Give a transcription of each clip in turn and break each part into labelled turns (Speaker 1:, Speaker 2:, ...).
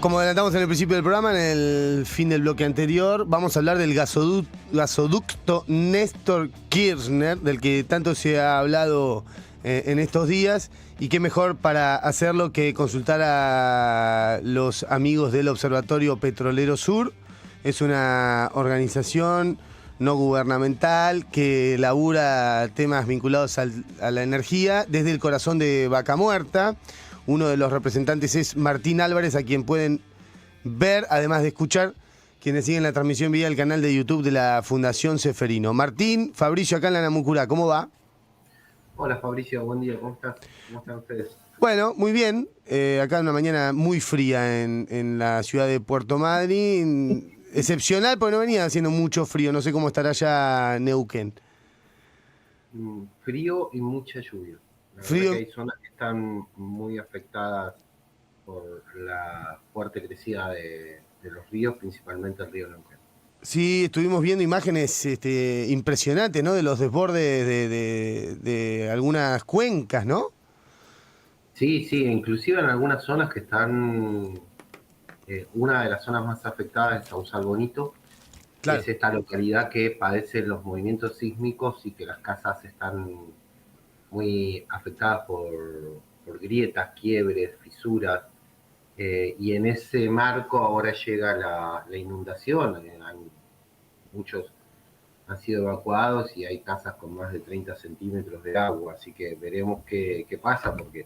Speaker 1: Como adelantamos en el principio del programa, en el fin del bloque anterior, vamos a hablar del gasoducto Néstor Kirchner, del que tanto se ha hablado en estos días, y qué mejor para hacerlo que consultar a los amigos del Observatorio Petrolero Sur. Es una organización no gubernamental que labura temas vinculados a la energía desde el corazón de Vaca Muerta. Uno de los representantes es Martín Álvarez, a quien pueden ver, además de escuchar, quienes siguen la transmisión vía el canal de YouTube de la Fundación Ceferino. Martín, Fabricio acá en la Namucurá, ¿cómo va?
Speaker 2: Hola Fabricio, buen día, ¿cómo estás? ¿Cómo están ustedes?
Speaker 1: Bueno, muy bien. Acá una mañana muy fría en la ciudad de Puerto Madryn. Excepcional porque no venía haciendo mucho frío. No sé cómo estará allá Neuquén.
Speaker 2: Frío y mucha lluvia. La verdad
Speaker 1: Frío.
Speaker 2: que hay zonas que están muy afectadas por la fuerte crecida de los ríos, principalmente el río Neuquén.
Speaker 1: Sí, estuvimos viendo imágenes impresionantes, ¿no? De los desbordes de algunas cuencas, ¿no?
Speaker 2: Sí, inclusive en algunas zonas que están, una de las zonas más afectadas es Sausal Bonito, que
Speaker 1: Claro.
Speaker 2: es esta localidad que padece los movimientos sísmicos y que las casas están muy afectadas por grietas, quiebres, fisuras. Y en ese marco ahora llega la inundación. Muchos han sido evacuados y hay casas con más de 30 centímetros de agua, así que veremos qué pasa, porque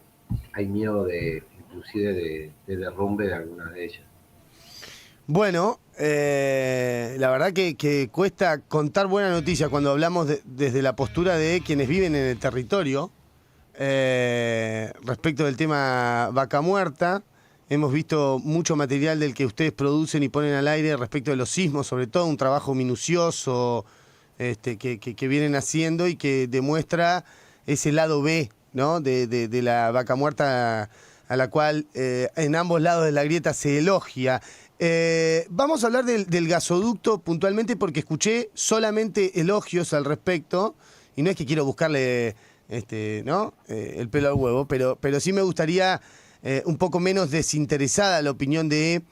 Speaker 2: hay miedo inclusive de derrumbe de algunas de ellas.
Speaker 1: Bueno, la verdad que cuesta contar buena noticia cuando hablamos desde la postura de quienes viven en el territorio. Respecto del tema Vaca Muerta, hemos visto mucho material del que ustedes producen y ponen al aire respecto de los sismos, sobre todo un trabajo minucioso que vienen haciendo y que demuestra ese lado B, ¿no? de la Vaca Muerta, a la cual en ambos lados de la grieta se elogia. Vamos a hablar del gasoducto puntualmente porque escuché solamente elogios al respecto, y no es que quiero buscarle ¿no? El pelo al huevo, pero sí me gustaría un poco menos desinteresada la opinión de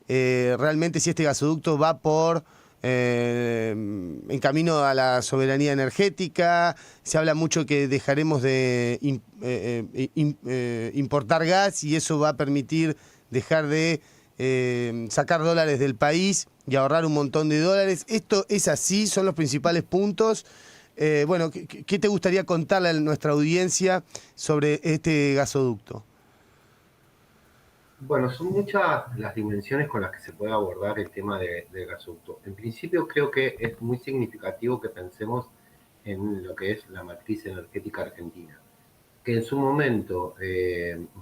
Speaker 1: realmente si este gasoducto va por en camino a la soberanía energética. Se habla mucho que dejaremos de importar gas y eso va a permitir dejar de sacar dólares del país y ahorrar un montón de dólares. ¿Esto es así? ¿Son los principales puntos? Bueno, ¿qué te gustaría contarle a nuestra audiencia sobre este gasoducto?
Speaker 2: Bueno, son muchas las dimensiones con las que se puede abordar el tema del gasoducto. En principio creo que es muy significativo que pensemos en lo que es la matriz energética argentina, que en su momento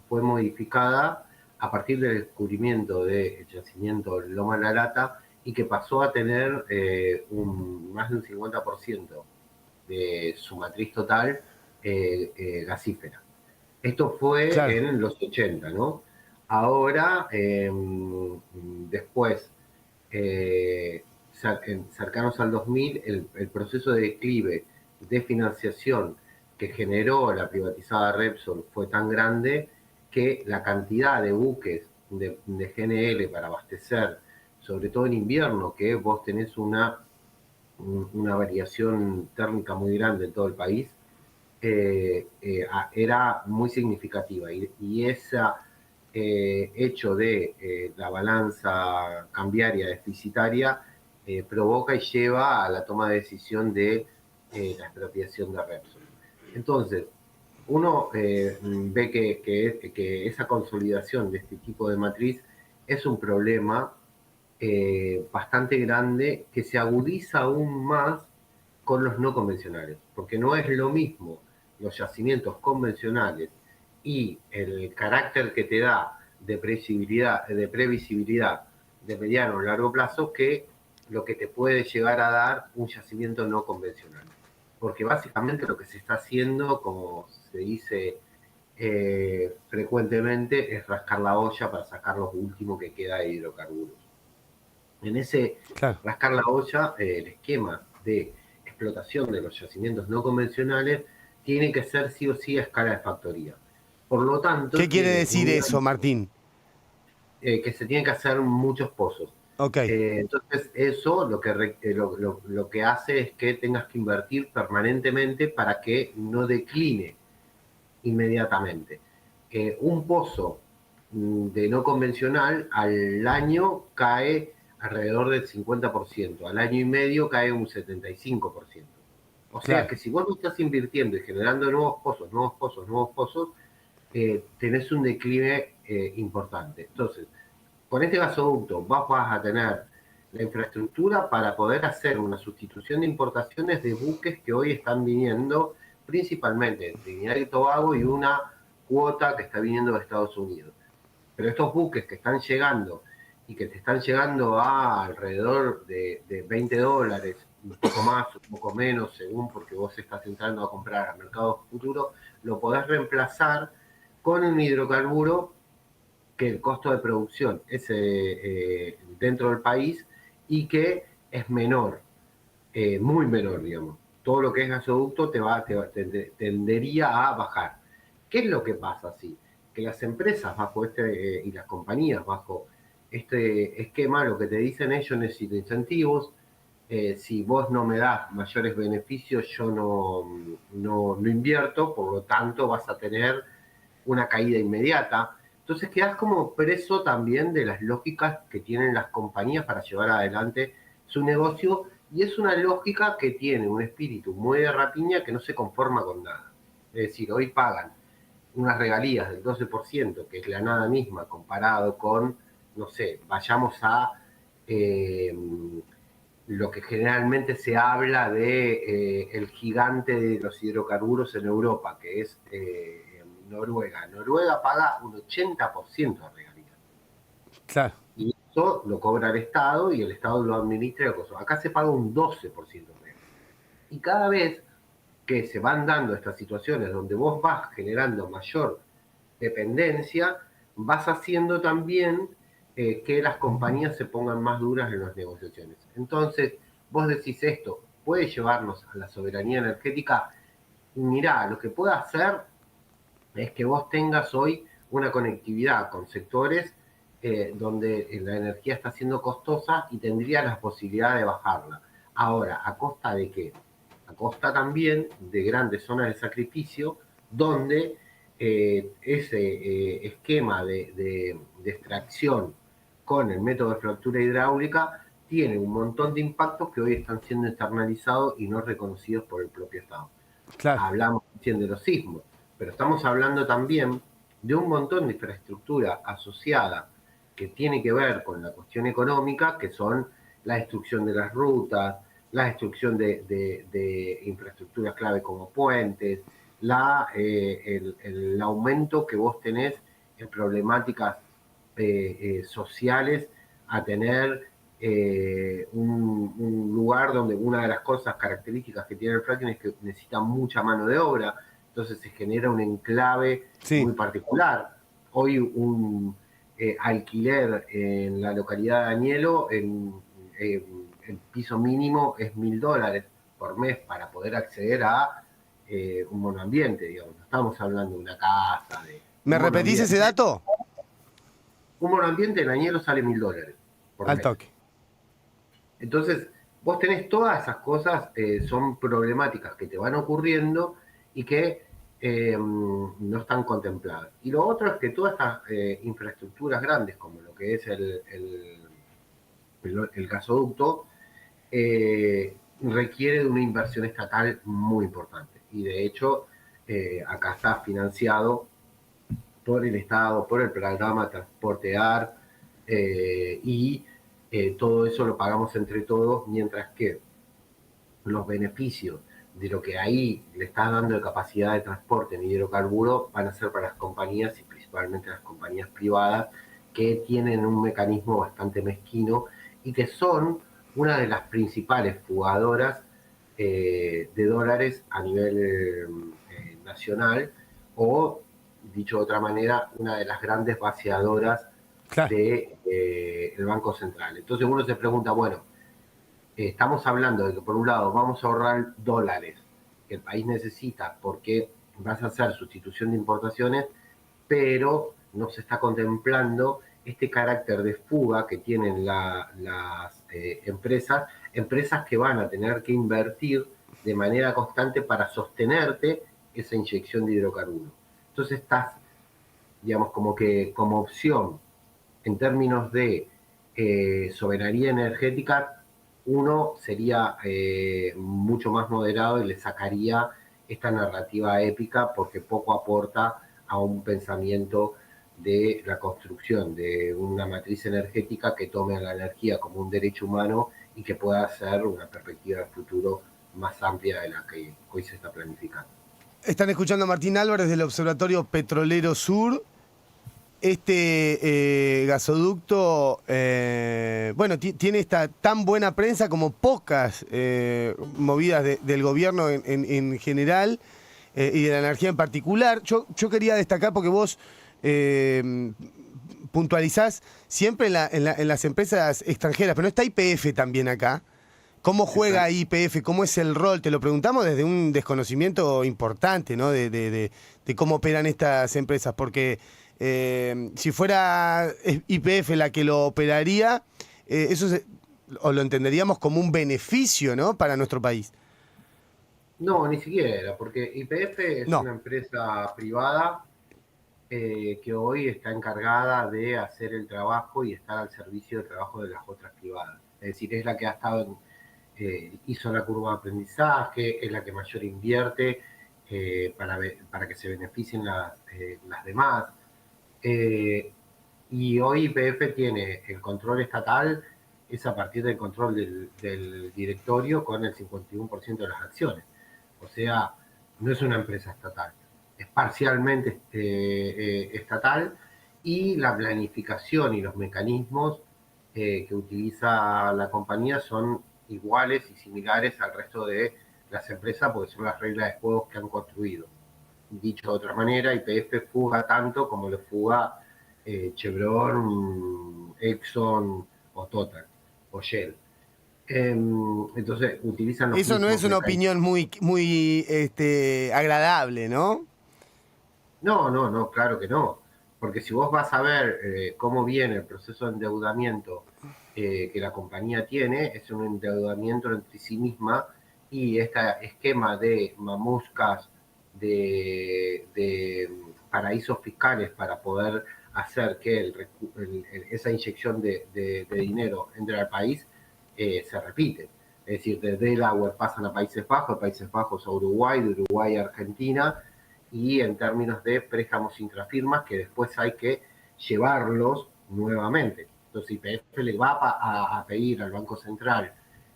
Speaker 2: fue modificada a partir del descubrimiento del yacimiento Loma La Lata y que pasó a tener más de un 50% de su matriz total gasífera. Esto fue
Speaker 1: Claro.
Speaker 2: en los 80, ¿no? Ahora, después, cercanos al 2000, el proceso de declive de financiación que generó la privatizada Repsol fue tan grande que la cantidad de buques de GNL para abastecer, sobre todo en invierno, que vos tenés una variación térmica muy grande en todo el país, era muy significativa. Y ese hecho de la balanza cambiaria deficitaria provoca y lleva a la toma de decisión de la expropiación de Repsol. Entonces, uno ve que esa consolidación de este tipo de matriz es un problema bastante grande que se agudiza aún más con los no convencionales, porque no es lo mismo los yacimientos convencionales y el carácter que te da de previsibilidad de mediano o largo plazo que lo que te puede llegar a dar un yacimiento no convencional. Porque básicamente lo que se está haciendo, como se dice frecuentemente, es rascar la olla para sacar lo último que queda de hidrocarburos. En ese
Speaker 1: Claro.
Speaker 2: rascar la olla, el esquema de explotación de los yacimientos no convencionales tiene que ser sí o sí a escala de factoría. Por lo tanto,
Speaker 1: ¿Qué quiere
Speaker 2: tiene
Speaker 1: decir
Speaker 2: un
Speaker 1: eso,
Speaker 2: gancho.
Speaker 1: Martín?
Speaker 2: que se tienen que hacer muchos pozos.
Speaker 1: Ok,
Speaker 2: Entonces, eso lo que hace es que tengas que invertir permanentemente para que no decline inmediatamente. Un pozo de no convencional al año cae alrededor del 50%, al año y medio cae un 75%. O sea
Speaker 1: claro.
Speaker 2: que si vos no estás invirtiendo y generando nuevos pozos, nuevos pozos, nuevos pozos, tenés un declive importante. Entonces, con este gasoducto vos vas a tener la infraestructura para poder hacer una sustitución de importaciones de buques que hoy están viniendo principalmente de Trinidad y Tobago y una cuota que está viniendo de Estados Unidos. Pero estos buques que están llegando y que te están llegando a alrededor de $20, un poco más, un poco menos, según porque vos estás entrando a comprar a mercados futuros, lo podés reemplazar con un hidrocarburo que el costo de producción es dentro del país y que es menor, muy menor, digamos. Todo lo que es gasoducto tendería a bajar. ¿Qué es lo que pasa así? Que las empresas bajo y las compañías bajo este esquema, lo que te dicen ellos, necesito incentivos. Si vos no me das mayores beneficios, yo no invierto, por lo tanto vas a tener una caída inmediata. Entonces quedás como preso también de las lógicas que tienen las compañías para llevar adelante su negocio, y es una lógica que tiene un espíritu muy de rapiña que no se conforma con nada. Es decir, hoy pagan unas regalías del 12%, que es la nada misma comparado con, no sé, vayamos a eh, lo que generalmente se habla de el gigante de los hidrocarburos en Europa, que es Noruega. Noruega paga un 80% de regalías.
Speaker 1: Claro,
Speaker 2: Y eso lo cobra el Estado y el Estado lo administra. Acá se paga un 12% de regalías. Y cada vez que se van dando estas situaciones donde vos vas generando mayor dependencia, vas haciendo también que las compañías se pongan más duras en las negociaciones. Entonces, vos decís esto, ¿puede llevarnos a la soberanía energética? Mirá, lo que puede hacer es que vos tengas hoy una conectividad con sectores donde la energía está siendo costosa y tendría la posibilidad de bajarla. Ahora, ¿a costa de qué? A costa también de grandes zonas de sacrificio donde ese esquema de extracción con el método de fractura hidráulica tiene un montón de impactos que hoy están siendo externalizados y no reconocidos por el propio Estado.
Speaker 1: claro.
Speaker 2: Hablamos recién de los sismos, pero estamos hablando también de un montón de infraestructura asociada que tiene que ver con la cuestión económica, que son la destrucción de las rutas, la destrucción de infraestructuras clave como puentes, el aumento que vos tenés en problemáticas sociales a tener un lugar donde una de las cosas características que tiene el fracking es que necesita mucha mano de obra, entonces se genera un enclave
Speaker 1: Sí,
Speaker 2: muy particular. Hoy un alquiler en la localidad de Añelo, el piso mínimo es $1.000 por mes para poder acceder a un monoambiente, digamos. No estamos hablando de una casa, de
Speaker 1: ¿me
Speaker 2: un
Speaker 1: repetís ese
Speaker 2: monoambiente.
Speaker 1: dato?
Speaker 2: Un monoambiente en Añelo sale $1.000 por
Speaker 1: Al
Speaker 2: mes.
Speaker 1: toque.
Speaker 2: Entonces, vos tenés todas esas cosas, son problemáticas que te van ocurriendo y que no están contempladas. Y lo otro es que todas estas infraestructuras grandes, como lo que es el gasoducto, requiere de una inversión estatal muy importante. Y de hecho, acá está financiado por el Estado, por el programa Transportear, y todo eso lo pagamos entre todos, mientras que los beneficios de lo que ahí le estás dando de capacidad de transporte en hidrocarburos van a ser para las compañías y principalmente las compañías privadas que tienen un mecanismo bastante mezquino y que son una de las principales fugadoras de dólares a nivel nacional, o dicho de otra manera, una de las grandes vaciadoras
Speaker 1: Claro.
Speaker 2: del Banco Central. Entonces uno se pregunta, bueno, estamos hablando de que por un lado vamos a ahorrar dólares que el país necesita porque vas a hacer sustitución de importaciones, pero no se está contemplando este carácter de fuga que tienen las empresas que van a tener que invertir de manera constante para sostenerte esa inyección de hidrocarburos. Entonces estás, digamos, como opción en términos de soberanía energética, uno sería mucho más moderado y le sacaría esta narrativa épica porque poco aporta a un pensamiento de la construcción de una matriz energética que tome a la energía como un derecho humano y que pueda ser una perspectiva de futuro más amplia de la que hoy se está planificando.
Speaker 1: Están escuchando a Martín Álvarez del Observatorio Petrolero Sur. Este gasoducto, bueno, tiene esta tan buena prensa como pocas movidas del gobierno en general y de la energía en particular. Yo quería destacar porque vos puntualizás siempre en las empresas extranjeras, pero no está YPF también acá. ¿Cómo juega YPF? ¿Cómo es el rol? Te lo preguntamos desde un desconocimiento importante, ¿no? De cómo operan estas empresas, porque si fuera YPF la que lo operaría, o lo entenderíamos como un beneficio, ¿no? Para nuestro país.
Speaker 2: No, ni siquiera, porque YPF es una empresa privada que hoy está encargada de hacer el trabajo y estar al servicio del trabajo de las otras privadas. Es decir, es la que ha estado hizo la curva de aprendizaje, es la que mayor invierte para que se beneficien las demás. Y hoy YPF tiene el control estatal, es a partir del control del directorio con el 51% de las acciones. O sea, no es una empresa estatal, es parcialmente estatal, y la planificación y los mecanismos que utiliza la compañía son iguales y similares al resto de las empresas porque son las reglas de juego que han construido. Dicho de otra manera, YPF fuga tanto como lo fuga Chevron, Exxon o Total o Shell. Entonces utilizan los
Speaker 1: Eso no es una opinión muy agradable, ¿no?
Speaker 2: No, claro que no. Porque si vos vas a ver cómo viene el proceso de endeudamiento que la compañía tiene, es un endeudamiento entre sí misma, y este esquema de mamuscas, de paraísos fiscales para poder hacer que esa inyección de dinero entre al país se repite. Es decir, de Delaware pasan a Países Bajos, de Países Bajos a Uruguay, de Uruguay a Argentina, y en términos de préstamos intrafirmas que después hay que llevarlos nuevamente. Entonces YPF le va a pedir al Banco Central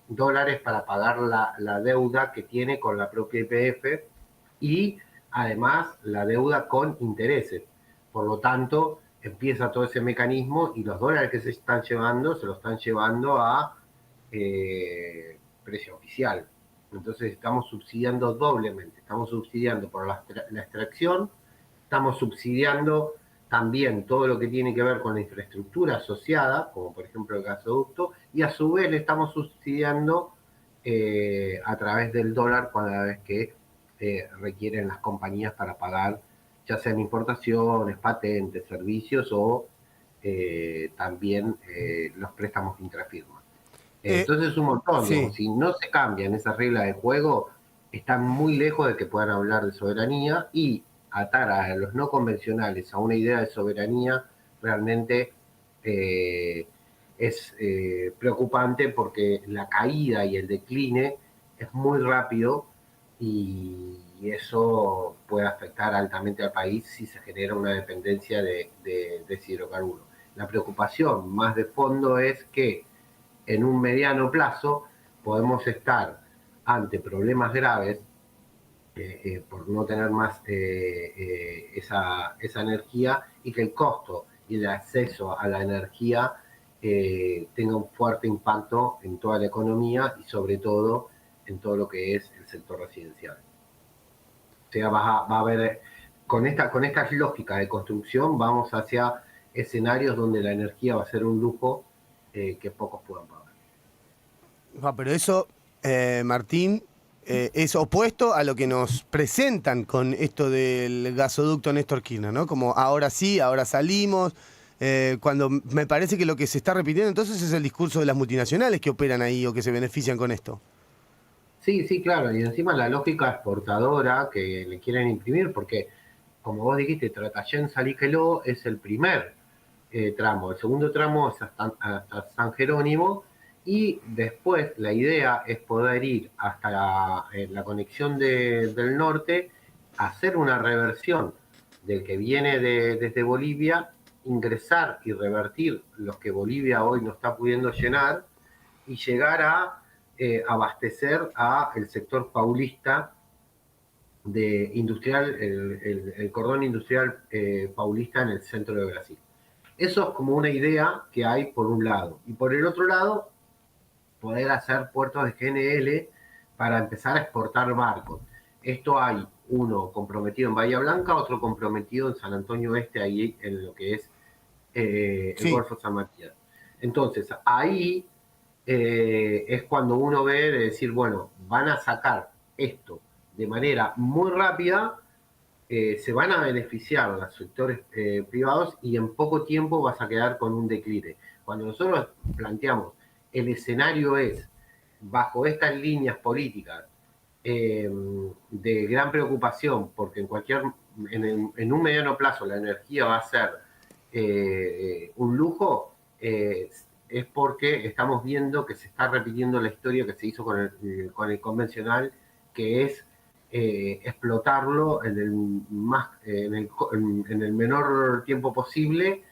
Speaker 2: dólares para pagar la deuda que tiene con la propia YPF y además la deuda con intereses. Por lo tanto, empieza todo ese mecanismo y los dólares que se están llevando se los están llevando a precio oficial. Entonces estamos subsidiando doblemente. Estamos subsidiando por la extracción, estamos subsidiando también todo lo que tiene que ver con la infraestructura asociada, como por ejemplo el gasoducto, y a su vez le estamos subsidiando a través del dólar cada vez que requieren las compañías para pagar, ya sean importaciones, patentes, servicios o también los préstamos intrafirma. Entonces es un montón,
Speaker 1: sí.
Speaker 2: digamos, si no se cambian esas reglas de juego, están muy lejos de que puedan hablar de soberanía, y atar a los no convencionales a una idea de soberanía realmente es preocupante, porque la caída y el decline es muy rápido y eso puede afectar altamente al país si se genera una dependencia de ese hidrocarburo. La preocupación más de fondo es que en un mediano plazo podemos estar ante problemas graves por no tener más esa energía, y que el costo y el acceso a la energía tenga un fuerte impacto en toda la economía y sobre todo en todo lo que es el sector residencial. O sea, va a haber, con esta lógica de construcción, vamos hacia escenarios donde la energía va a ser un lujo que pocos puedan pagar.
Speaker 1: Pero eso, Martín, es opuesto a lo que nos presentan con esto del gasoducto Néstor Kirchner, ¿no? Como ahora sí, ahora salimos, cuando me parece que lo que se está repitiendo entonces es el discurso de las multinacionales que operan ahí o que se benefician con esto.
Speaker 2: Sí, sí, claro, y encima la lógica exportadora que le quieren imprimir, porque como vos dijiste, Tratayén Salíqueló es el primer tramo, el segundo tramo es hasta San Jerónimo, y después la idea es poder ir hasta la conexión del norte, hacer una reversión del que viene desde Bolivia, ingresar y revertir los que Bolivia hoy no está pudiendo llenar, y llegar a abastecer a el sector paulista de industrial, el cordón industrial paulista en el centro de Brasil. Eso es como una idea que hay por un lado. Y por el otro lado, poder hacer puertos de GNL para empezar a exportar barcos. Esto hay uno comprometido en Bahía Blanca, otro comprometido en San Antonio Este, ahí en lo que es el
Speaker 1: Sí.
Speaker 2: Golfo San Matías. Entonces, ahí es cuando uno ve de decir, bueno, van a sacar esto de manera muy rápida, se van a beneficiar los sectores privados y en poco tiempo vas a quedar con un declive. Cuando nosotros planteamos, el escenario es, bajo estas líneas políticas, de gran preocupación, porque en un mediano plazo la energía va a ser un lujo, es porque estamos viendo que se está repitiendo la historia que se hizo con el convencional, que es explotarlo en el menor tiempo posible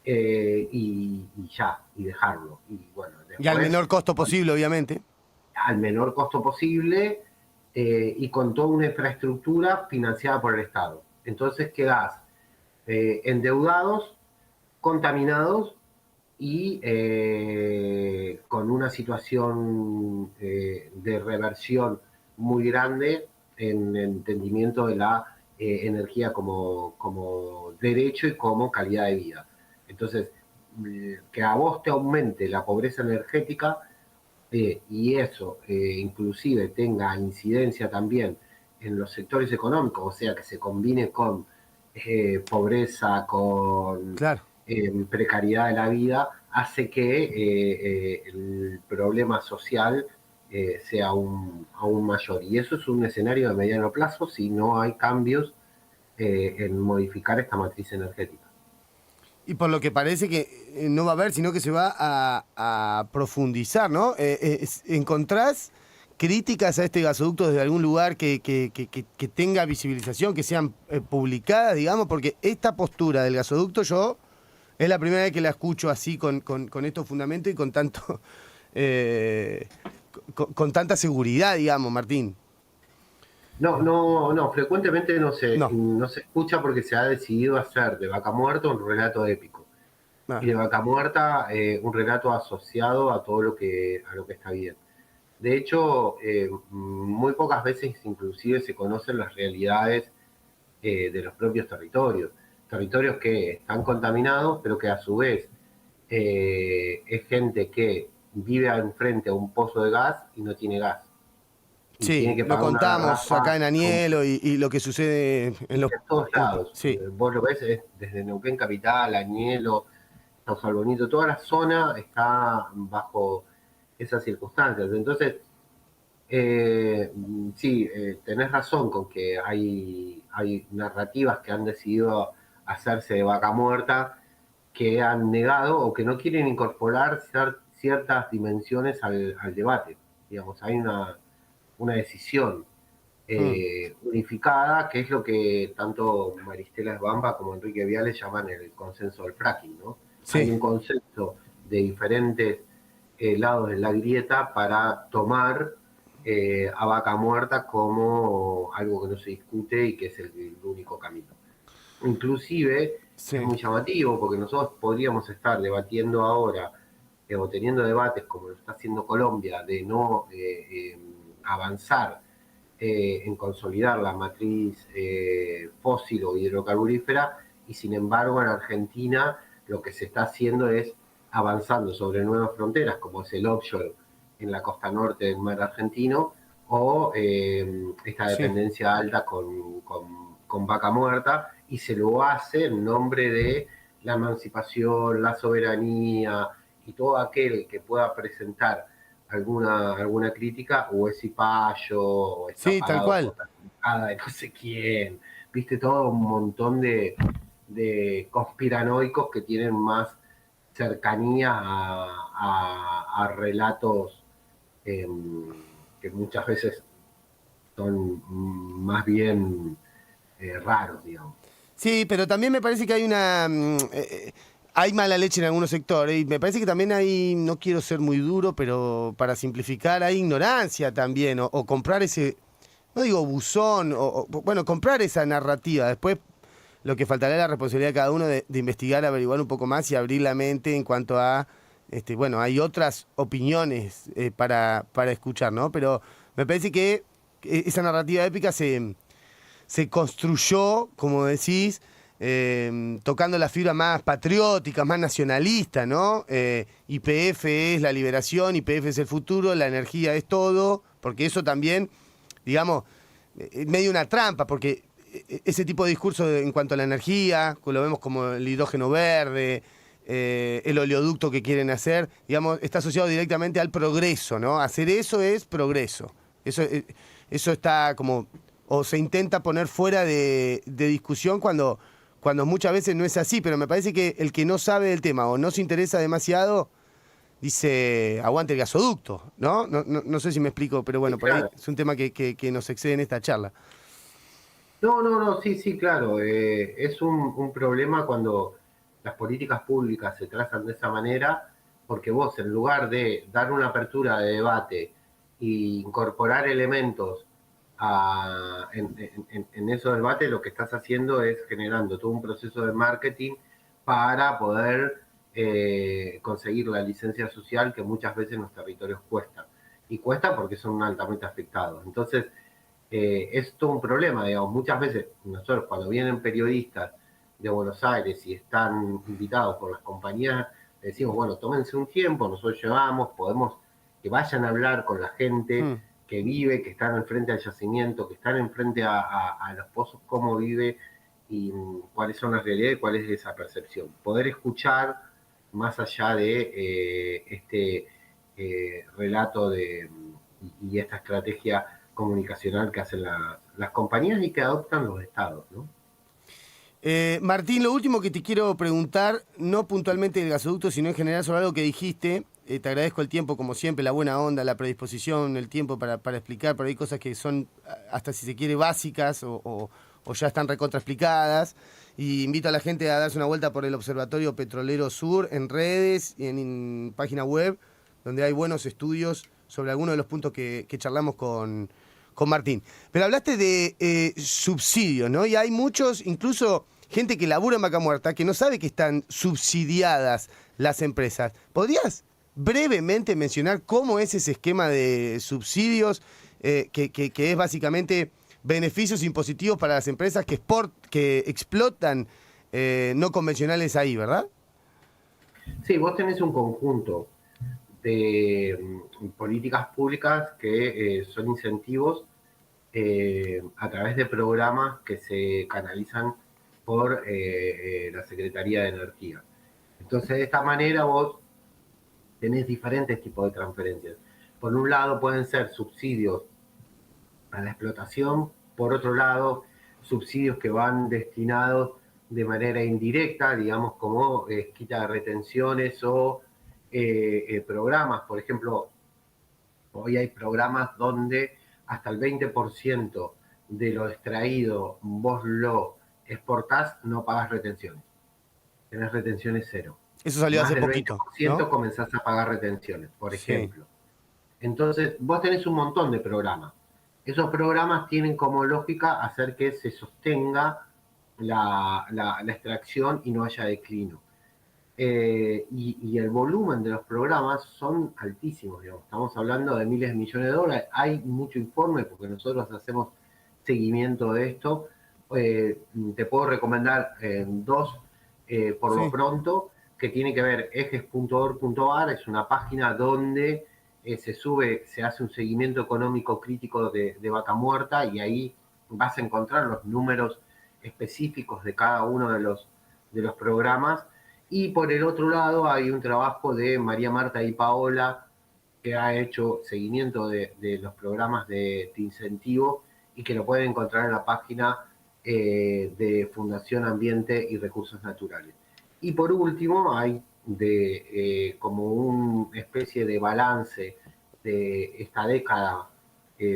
Speaker 2: y ya, y dejarlo. Y bueno,
Speaker 1: Y al
Speaker 2: después,
Speaker 1: menor costo posible, obviamente.
Speaker 2: al menor costo posible y con toda una infraestructura financiada por el Estado. Entonces quedás endeudados, contaminados y con una situación de reversión muy grande en el entendimiento de la energía como derecho y como calidad de vida. Entonces, que a vos te aumente la pobreza energética y eso inclusive tenga incidencia también en los sectores económicos, o sea, que se combine con pobreza, con
Speaker 1: Claro.
Speaker 2: precariedad de la vida, hace que el problema social sea aún mayor. Y eso es un escenario de mediano plazo si no hay cambios en modificar esta matriz energética.
Speaker 1: Y por lo que parece que no va a haber, sino que se va a profundizar, ¿no? ¿Encontrás críticas a este gasoducto desde algún lugar que tenga visibilización, que sean publicadas, digamos? Porque esta postura del gasoducto yo es la primera vez que la escucho así con estos fundamentos y con tanto eh, con tanta seguridad, digamos, Martín.
Speaker 2: No, no, no, frecuentemente no se,
Speaker 1: No.
Speaker 2: no se escucha porque se ha decidido hacer de Vaca Muerta un relato épico. Y
Speaker 1: Ah,
Speaker 2: de Vaca Muerta un relato asociado a todo a lo que está bien. De hecho, muy pocas veces inclusive se conocen las realidades de los propios territorios. Territorios que están contaminados, pero que a su vez es gente que vive enfrente a un pozo de gas y no tiene gas. Y tiene
Speaker 1: sí,
Speaker 2: que
Speaker 1: lo
Speaker 2: pagar una
Speaker 1: contamos acá
Speaker 2: garrafa
Speaker 1: en Anielo y lo que sucede en los...
Speaker 2: en todos lados.
Speaker 1: Sí,
Speaker 2: Vos lo ves desde Neuquén Capital, Añelo, San Salvonito, toda la zona está bajo esas circunstancias. Entonces, sí, tenés razón con que hay narrativas que han decidido hacerse de vaca muerta, que han negado o que no quieren incorporar ciertas dimensiones al debate. Digamos, hay una decisión
Speaker 1: mm,
Speaker 2: unificada, que es lo que tanto Maristela Esbamba como Enrique Viales llaman el consenso del fracking, ¿no? Hay
Speaker 1: sí.
Speaker 2: un consenso de diferentes lados de la grieta para tomar a Vaca Muerta como algo que no se discute y que es el único camino. Inclusive es
Speaker 1: Sí,
Speaker 2: muy llamativo porque nosotros podríamos estar debatiendo ahora o teniendo debates como lo está haciendo Colombia de no avanzar en consolidar la matriz fósil o hidrocarburífera y sin embargo en Argentina lo que se está haciendo es avanzando sobre nuevas fronteras como es el offshore en la costa norte del mar argentino o esta
Speaker 1: sí.
Speaker 2: dependencia alta con Vaca Muerta y se lo hace en nombre de la emancipación, la soberanía y todo aquel que pueda presentar alguna crítica, o es cipayo, o está
Speaker 1: Sí, tal
Speaker 2: pagado
Speaker 1: cual.
Speaker 2: por la bancada de no sé quién, viste, todo un montón de conspiranoicos que tienen más cercanía a relatos eh, que muchas veces son más bien raros, digamos.
Speaker 1: Sí, pero también me parece que hay hay mala leche en algunos sectores y me parece que también hay, no quiero ser muy duro, pero para simplificar, hay ignorancia también, o comprar ese, no digo buzón, bueno, comprar esa narrativa. Después lo que faltará es la responsabilidad de cada uno de investigar, averiguar un poco más y abrir la mente en cuanto a, bueno, hay otras opiniones para escuchar, ¿no? Pero me parece que esa narrativa épica se construyó, como decís, tocando la fibra más patriótica, más nacionalista, ¿no? YPF es la liberación, YPF es el futuro, la energía es todo, porque eso también, digamos, medio una trampa, porque ese tipo de discurso en cuanto a la energía, que lo vemos como el hidrógeno verde, el oleoducto que quieren hacer, digamos, está asociado directamente al progreso, ¿no? Hacer eso es progreso. Eso está como, o se intenta poner fuera de discusión cuando muchas veces no es así, pero me parece que el que no sabe del tema o no se interesa demasiado, dice, aguante el gasoducto, ¿no? No sé si me explico, pero
Speaker 2: Sí,
Speaker 1: bueno, por ahí
Speaker 2: claro.
Speaker 1: es un tema que nos excede en esta charla.
Speaker 2: No, sí, sí, claro. Es un problema cuando las políticas públicas se trazan de esa manera, porque vos, en lugar de dar una apertura de debate e incorporar elementos en esos debates, lo que estás haciendo es generando todo un proceso de marketing para poder conseguir la licencia social que muchas veces en los territorios cuesta. Y cuesta porque son altamente afectados. Entonces, es todo un problema, digamos. Muchas veces nosotros cuando vienen periodistas de Buenos Aires y están invitados por las compañías, decimos, bueno, tómense un tiempo, nosotros llevamos, podemos que vayan a hablar con la gente
Speaker 1: Mm.
Speaker 2: que vive, que están enfrente al yacimiento, que están enfrente a los pozos, cómo vive y cuáles son las realidades y cuál es esa percepción. Poder escuchar más allá de relato y esta estrategia comunicacional que hacen las compañías y que adoptan los estados, ¿no?
Speaker 1: Martín, lo último que te quiero preguntar, no puntualmente del gasoducto, sino en general sobre algo que dijiste. Te agradezco el tiempo, como siempre, la buena onda, la predisposición, el tiempo para explicar. Por ahí cosas que son, hasta si se quiere, básicas o ya están recontraexplicadas. Y invito a la gente a darse una vuelta por el Observatorio Petrolero Sur en redes y en página web, donde hay buenos estudios sobre algunos de los puntos que charlamos con Martín. Pero hablaste de subsidios, ¿no? Y hay muchos, incluso gente que labura en Vaca Muerta, que no sabe que están subsidiadas las empresas. ¿Podrías brevemente mencionar cómo es ese esquema de subsidios, que es básicamente beneficios impositivos para las empresas que explotan no convencionales ahí, ¿verdad?
Speaker 2: Sí, vos tenés un conjunto de políticas públicas que son incentivos a través de programas que se canalizan por la Secretaría de Energía. Entonces, de esta manera vos tenés diferentes tipos de transferencias. Por un lado pueden ser subsidios a la explotación, por otro lado subsidios que van destinados de manera indirecta, digamos como quita de retenciones o programas. Por ejemplo, hoy hay programas donde hasta el 20% de lo extraído vos lo exportás, no pagas retenciones. Tenés retenciones cero.
Speaker 1: Eso salió
Speaker 2: Más
Speaker 1: hace
Speaker 2: del
Speaker 1: poquito,
Speaker 2: 20%
Speaker 1: ¿no?
Speaker 2: comenzás a pagar retenciones, por
Speaker 1: Sí.
Speaker 2: ejemplo. Entonces, vos tenés un montón de programas. Esos programas tienen como lógica hacer que se sostenga la extracción y no haya declino. Y el volumen de los programas son altísimos, digamos. Estamos hablando de miles de millones de dólares. Hay mucho informe porque nosotros hacemos seguimiento de esto. Te puedo recomendar dos por lo
Speaker 1: Sí.
Speaker 2: pronto, que tiene que ver ejes.org.ar, es una página donde se hace un seguimiento económico crítico de Vaca Muerta y ahí vas a encontrar los números específicos de cada uno los programas. Y por el otro lado hay un trabajo de María Marta y Paola, que ha hecho seguimiento de los programas de incentivo y que lo pueden encontrar en la página de Fundación Ambiente y Recursos Naturales. Y por último hay como una especie de balance de esta década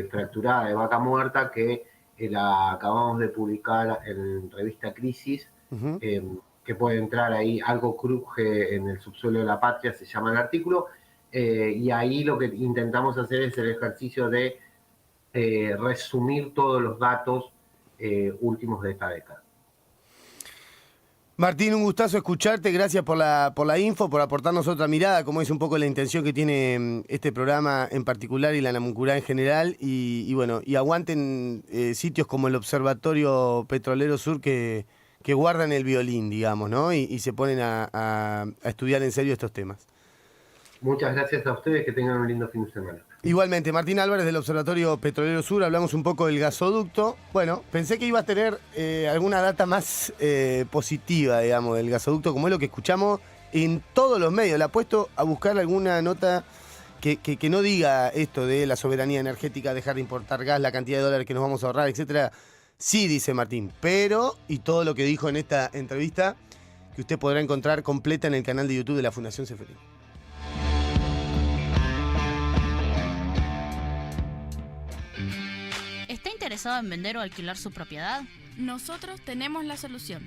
Speaker 2: fracturada de Vaca Muerta que la acabamos de publicar en revista Crisis,
Speaker 1: Uh-huh.
Speaker 2: que puede entrar ahí, Algo cruje en el subsuelo de la patria, se llama el artículo, y ahí lo que intentamos hacer es el ejercicio de resumir todos los datos últimos de esta década.
Speaker 1: Martín, un gustazo escucharte, gracias por la info, por aportarnos otra mirada, como es un poco la intención que tiene este programa en particular y la Namuncurá en general, y bueno, y aguanten sitios como el Observatorio Petrolero Sur que guardan el violín, digamos, ¿no? Y se ponen a estudiar en serio estos temas.
Speaker 2: Muchas gracias a ustedes, que tengan un lindo fin de semana.
Speaker 1: Igualmente, Martín Álvarez del Observatorio Petrolero Sur, hablamos un poco del gasoducto. Bueno, pensé que iba a tener alguna data más positiva, digamos, del gasoducto, como es lo que escuchamos en todos los medios. Le apuesto a buscar alguna nota que no diga esto de la soberanía energética, dejar de importar gas, la cantidad de dólares que nos vamos a ahorrar, etcétera. Sí, dice Martín, pero, y todo lo que dijo en esta entrevista, que usted podrá encontrar completa en el canal de YouTube de la Fundación Ceferín.
Speaker 3: ¿Está interesado en vender o alquilar su propiedad?
Speaker 4: Nosotros tenemos la solución.